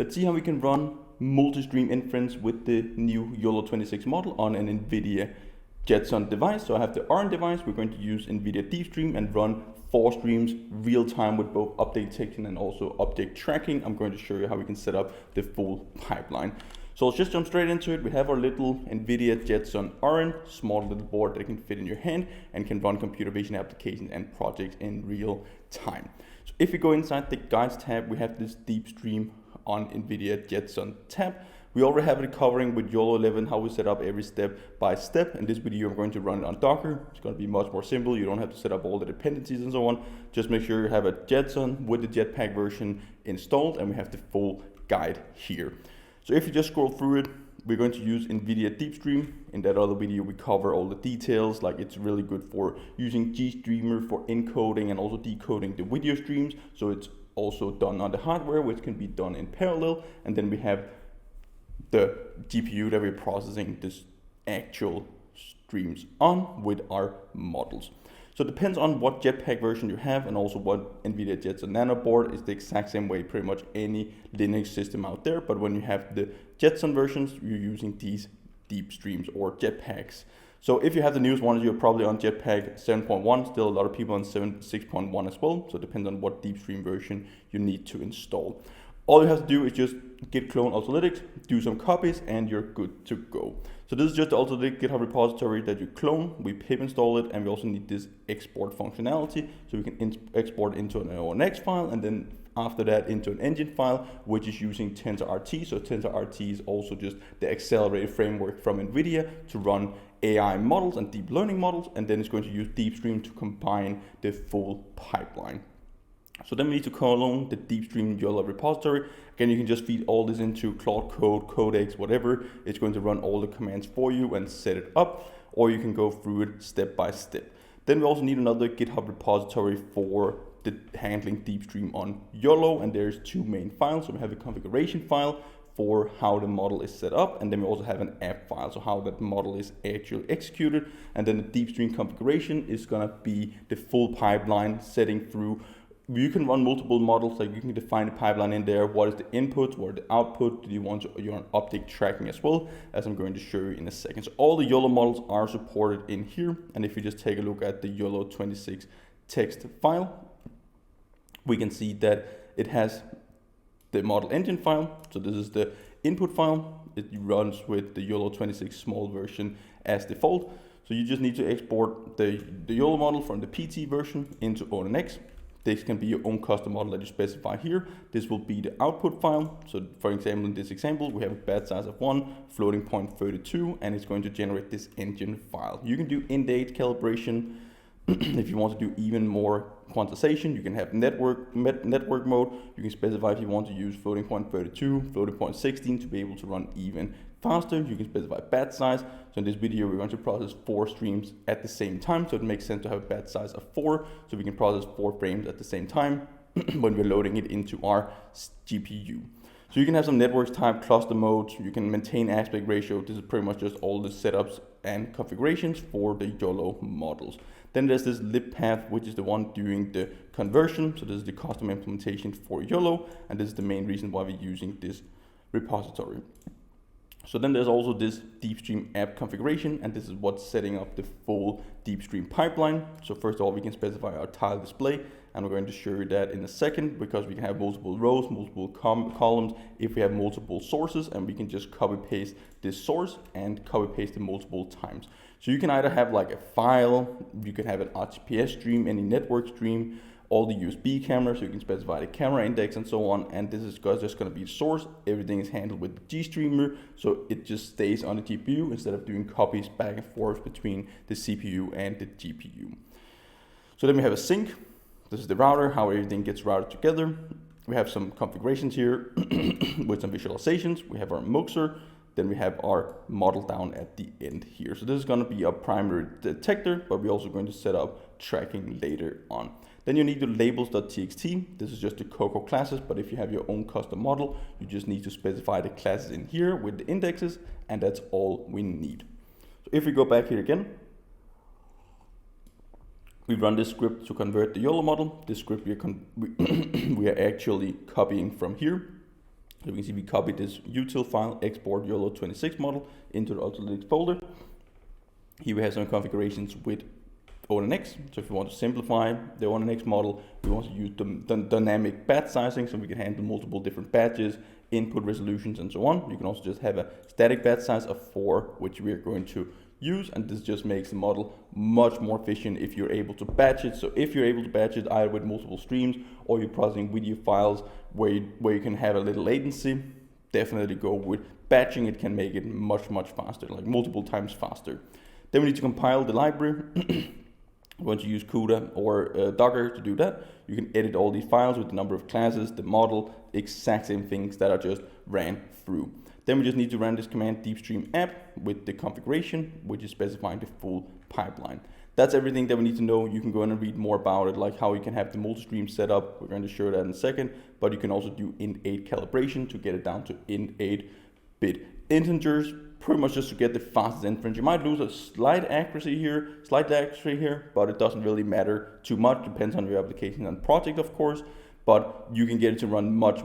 Let's see how we can run multi-stream inference with the new YOLO26 model on an NVIDIA Jetson device. So I have the Orin device. We're going to use NVIDIA Deepstream and run 4 streams real time with both update detection and also object tracking. I'm going to show you how we can set up the full pipeline. So let's just jump straight into it. We have our little NVIDIA Jetson Orin, small little board that can fit in your hand and can run computer vision applications and projects in real time. So if we go inside the guides tab, we have this Deepstream on NVIDIA Jetson tab. We already have it covering with YOLO 11 how we set up every step by step. In this video, I'm going to run it on Docker. It's going to be much more simple. You don't have to set up all the dependencies and so on. Just make sure you have a Jetson with the Jetpack version installed, and we have the full guide here. So if you just scroll through it, we're going to use NVIDIA Deepstream. In that other video, we cover all the details, like it's really good for using GStreamer for encoding and also decoding the video streams. So it's also done on the hardware, which can be done in parallel. And then we have the GPU that we're processing this actual streams on with our models. So it depends on what Jetpack version you have and also what NVIDIA Jetson Nano board is the exact same way pretty much any Linux system out there. But when you have the Jetson versions, you're using these Deepstreams or Jetpacks. So if you have the newest ones, you're probably on Jetpack 7.1, still a lot of people on 6.1 as well. So it depends on what Deepstream version you need to install. All you have to do is just git clone Ultralytics, do some copies, and you're good to go. So this is just the Ultralytics GitHub repository that you clone. We pip install it, and we also need this export functionality, so we can export into an ONNX file, and then after that into an engine file, which is using TensorRT. So TensorRT is also just the accelerated framework from NVIDIA to run AI models and deep learning models, and then it's going to use Deepstream to combine the full pipeline. So then we need to clone the Deepstream YOLO repository. Again, you can just feed all this into Claude Code, Codex, whatever. It's going to run all the commands for you and set it up, or you can go through it step by step. Then we also need another GitHub repository for the handling Deepstream on YOLO, and there's 2 main files. So we have a configuration file for how the model is set up, and then we also have an app file, so how that model is actually executed. And then the Deepstream configuration is gonna be the full pipeline setting through. You can run multiple models, like you can define the pipeline in there. What is the input, what is the output? Do you want your own object tracking as well, as I'm going to show you in a second. So all the YOLO models are supported in here. And if you just take a look at the YOLO26 text file, we can see that it has the model engine file. So this is the input file. It runs with the YOLO26 small version as default. So you just need to export the YOLO model from the PT version into ONNX. This can be your own custom model that you specify here. This will be the output file. So for example, in this example, we have a batch size of 1, floating point 32, and it's going to generate this engine file. You can do in-date calibration. If you want to do even more quantization, you can have network mode. You can specify if you want to use floating point 32, floating point 16 to be able to run even faster. You can specify batch size. So in this video, we're going to process 4 streams at the same time. So it makes sense to have a batch size of 4, so we can process 4 frames at the same time when we're loading it into our GPU. So you can have some networks type, cluster modes. You can maintain aspect ratio. This is pretty much just all the setups and configurations for the YOLO models. Then there's this lib path, which is the one doing the conversion. So this is the custom implementation for YOLO, and this is the main reason why we're using this repository. So then there's also this Deepstream app configuration, and this is what's setting up the full Deepstream pipeline. So first of all, we can specify our tile display, and we're going to show you that in a second, because we can have multiple rows, multiple columns if we have multiple sources, and we can just copy paste this source and copy paste it multiple times. So you can either have like a file, you can have an RTPS stream, any network stream, all the USB cameras, so you can specify the camera index and so on. And this is just going to be the source. Everything is handled with the GStreamer, so it just stays on the GPU instead of doing copies back and forth between the CPU and the GPU. So then we have a sink. This is the router, how everything gets routed together. We have some configurations here with some visualizations. We have our muxer. Then we have our model down at the end here. So this is going to be our primary detector, but we're also going to set up tracking later on. Then you need the labels.txt. This is just the Coco classes, but if you have your own custom model, you just need to specify the classes in here with the indexes, and that's all we need. So if we go back here again, we run this script to convert the YOLO model. This script we are actually copying from here. So you can see we copied this util file, export YOLO26 model into the Ultralytics folder. Here we have some configurations with ONNX. So if you want to simplify the ONNX model, we want to use the dynamic batch sizing, so we can handle multiple different batches, input resolutions, and so on. You can also just have a static batch size of 4, which we are going to use, and this just makes the model much more efficient if you're able to batch it. So if you're able to batch it either with multiple streams or you're processing video files where you can have a little latency, definitely go with batching. It can make it much faster, like multiple times faster. Then we need to compile the library. We're going to use CUDA or Docker to do that. You can edit all these files with the number of classes, the model, exact same things that are just ran through. Then we just need to run this command Deepstream app with the configuration, which is specifying the full pipeline. That's everything that we need to know. You can go in and read more about it, like how you can have the multi-stream set up. We're going to show that in a second, but you can also do int8 calibration to get it down to int8-bit integers, pretty much just to get the fastest inference. You might lose a slight accuracy here, but it doesn't really matter too much. Depends on your application and project, of course. But you can get it to run much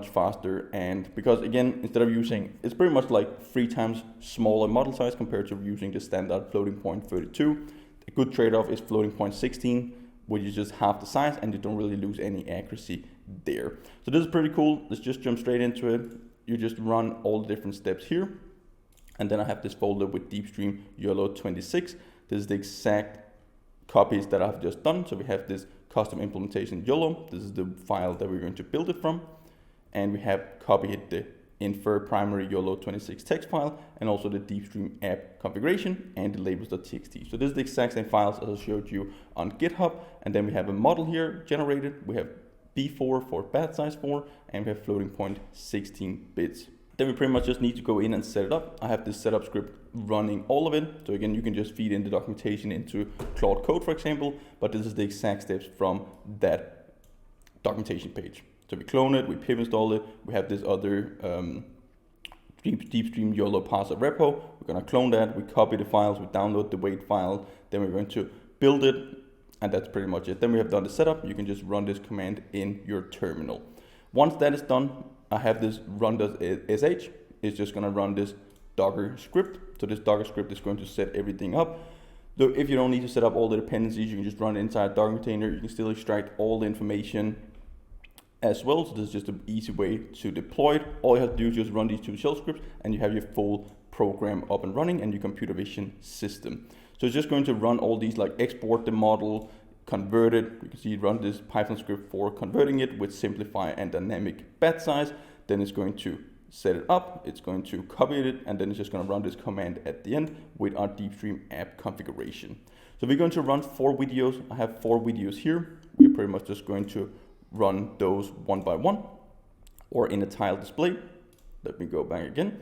faster, and because again, instead of using, it's pretty much like 3 times smaller model size compared to using the standard floating point 32. A good trade-off is floating point 16, which is just half the size, and you don't really lose any accuracy there. So this is pretty cool. Let's just jump straight into it. You just run all the different steps here, and then I have this folder with Deepstream YOLO26. This is the exact copies that I've just done. So we have this custom implementation YOLO. This is the file that we're going to build it from. And we have copied the infer primary YOLO26 text file and also the Deepstream app configuration and the labels.txt. So this is the exact same files as I showed you on GitHub. And then we have a model here generated. We have B4 for batch size 4, and we have floating point 16 bits. Then we pretty much just need to go in and set it up. I have this setup script running all of it. So again, you can just feed in the documentation into Claude Code, for example, but this is the exact steps from that documentation page. So we clone it, we pip install it. We have this other Deepstream YOLO parser repo. We're gonna clone that, we copy the files, we download the weight file, then we're going to build it, and that's pretty much it. Then we have done the setup. You can just run this command in your terminal. Once that is done, I have this run.sh. It's just going to run this Docker script. So this Docker script is going to set everything up. So if you don't need to set up all the dependencies, you can just run it inside a Docker container. You can still extract all the information as well. So this is just an easy way to deploy it. All you have to do is just run these 2 shell scripts, and you have your full program up and running and your computer vision system. So it's just going to run all these, like export the model, convert it. You can see it run this Python script for converting it with simplify and dynamic batch size. Then it's going to set it up, it's going to copy it, and then it's just going to run this command at the end with our Deepstream app configuration. So we're going to run 4 videos. I have 4 videos here. We're pretty much just going to run those one by one or in a tile display. Let me go back again.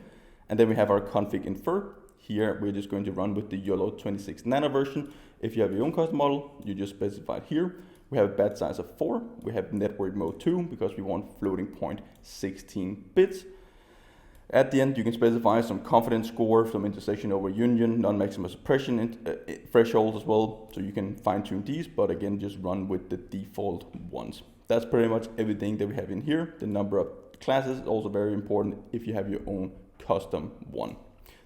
And then we have our config infer. Here we're just going to run with the YOLO26 nano version. If you have your own custom model, you just specify it here. We have a batch size of 4. We have network mode 2 because we want floating point 16 bits. At the end, you can specify some confidence score, some intersection over union, non-maximum suppression thresholds as well. So you can fine tune these, but again, just run with the default ones. That's pretty much everything that we have in here. The number of classes is also very important if you have your own custom one.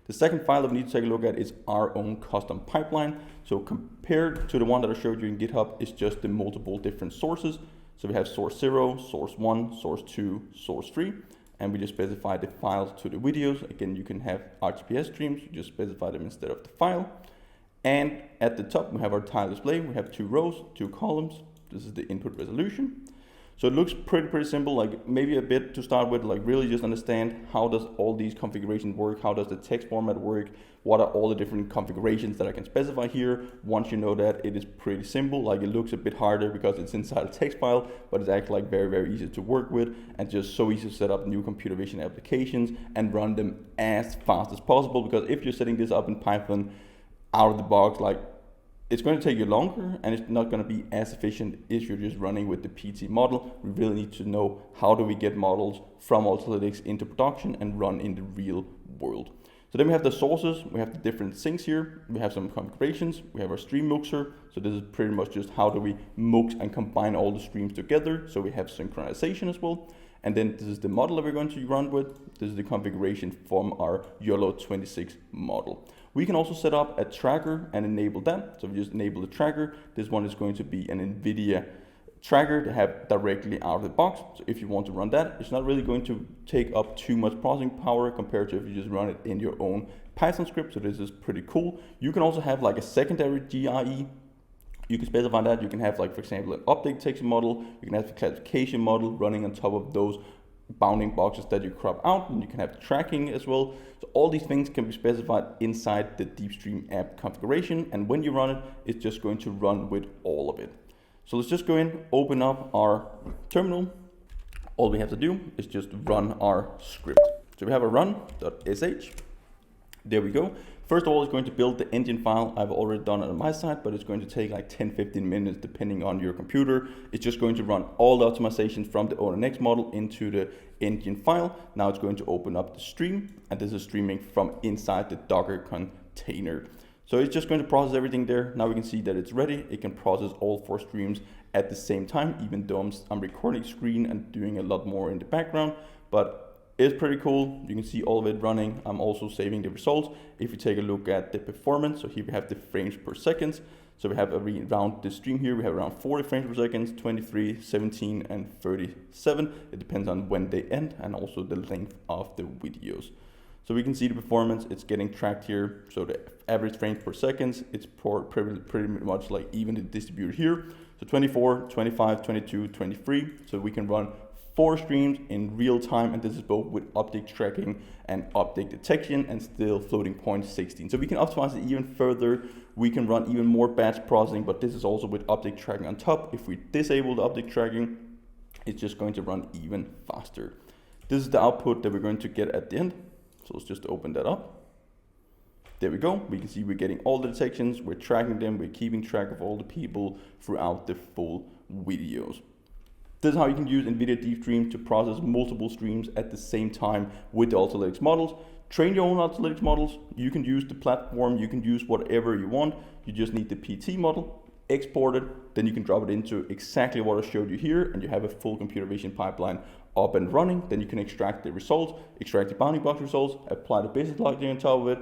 The second file that we need to take a look at is our own custom pipeline. So compared to the one that I showed you in GitHub, it's just the multiple different sources. So we have source 0, source 1, source 2, source 3, and we just specify the files to the videos. Again, you can have RTPS streams, you just specify them instead of the file. And at the top, we have our tile display. We have 2 rows, 2 columns. This is the input resolution. So it looks pretty simple, like maybe a bit to start with, like really just understand how does all these configurations work, how does the text format work, what are all the different configurations that I can specify here. Once you know that, it is pretty simple. Like it looks a bit harder because it's inside a text file, but it's actually like very easy to work with and just so easy to set up new computer vision applications and run them as fast as possible. Because if you're setting this up in Python out of the box, like it's going to take you longer and it's not going to be as efficient if you're just running with the PT model. We really need to know how do we get models from Ultralytics into production and run in the real world. So then we have the sources, we have the different things here, we have some configurations, we have our stream muxer. So this is pretty much just how do we mux and combine all the streams together. So we have synchronization as well. And then this is the model that we're going to run with. This is the configuration from our YOLO26 model. We can also set up a tracker and enable that. So we just enable the tracker. This one is going to be an NVIDIA tracker to have directly out of the box. So if you want to run that, it's not really going to take up too much processing power compared to if you just run it in your own Python script. So this is pretty cool. You can also have like a secondary GRE. You can specify that. You can have, like, for example, an update detection model. You can have a classification model running on top of those bounding boxes that you crop out, and you can have tracking as well. So all these things can be specified inside the Deepstream app configuration, and when you run it, it's just going to run with all of it. So let's just go in, open up our terminal. All we have to do is just run our script. So we have a run.sh. There we go. First of all, it's going to build the engine file. I've already done it on my side, but it's going to take like 10-15 minutes depending on your computer. It's just going to run all the optimizations from the ONNX model into the engine file. Now it's going to open up the stream, and this is streaming from inside the Docker container. So it's just going to process everything there. Now we can see that it's ready. It can process all 4 streams at the same time, even though I'm recording screen and doing a lot more in the background. But it's pretty cool. You can see all of it running. I'm also saving the results. If you take a look at the performance, so here we have the frames per second. So we have around the stream here, we have around 40 frames per second, 23, 17, and 37. It depends on when they end and also the length of the videos. So we can see the performance, it's getting tracked here. So the average frames per second, it's pretty much like evenly distributed here. So 24, 25, 22, 23. So we can run 4 streams in real time, and this is both with object tracking and object detection and still floating point 16. So we can optimize it even further. We can run even more batch processing, but this is also with object tracking on top. If we disable the object tracking, it's just going to run even faster. This is the output that we're going to get at the end. So let's just open that up. There we go. We can see we're getting all the detections, we're tracking them, we're keeping track of all the people throughout the full videos. This is how you can use NVIDIA Deepstream to process multiple streams at the same time with the Ultralytics models. Train your own Ultralytics models. You can use the platform, you can use whatever you want. You just need the PT model, export it, then you can drop it into exactly what I showed you here, and you have a full computer vision pipeline up and running. Then you can extract the results, extract the bounding box results, apply the business logic on top of it,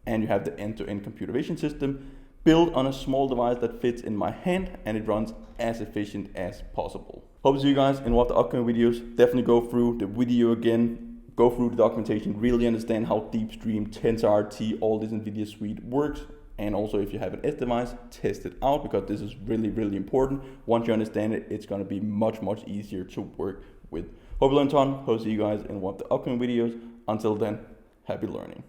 and you have the end-to-end computer vision system built on a small device that fits in my hand, and it runs as efficient as possible. Hope to see you guys in one of the upcoming videos. Definitely go through the video again, go through the documentation, really understand how Deepstream, TensorRT, all this NVIDIA suite works. And also, if you have an S device, test it out, because this is really, really important. Once you understand it, it's going to be much, much easier to work with. Hope you learned a ton. Hope to see you guys in one of the upcoming videos. Until then, happy learning.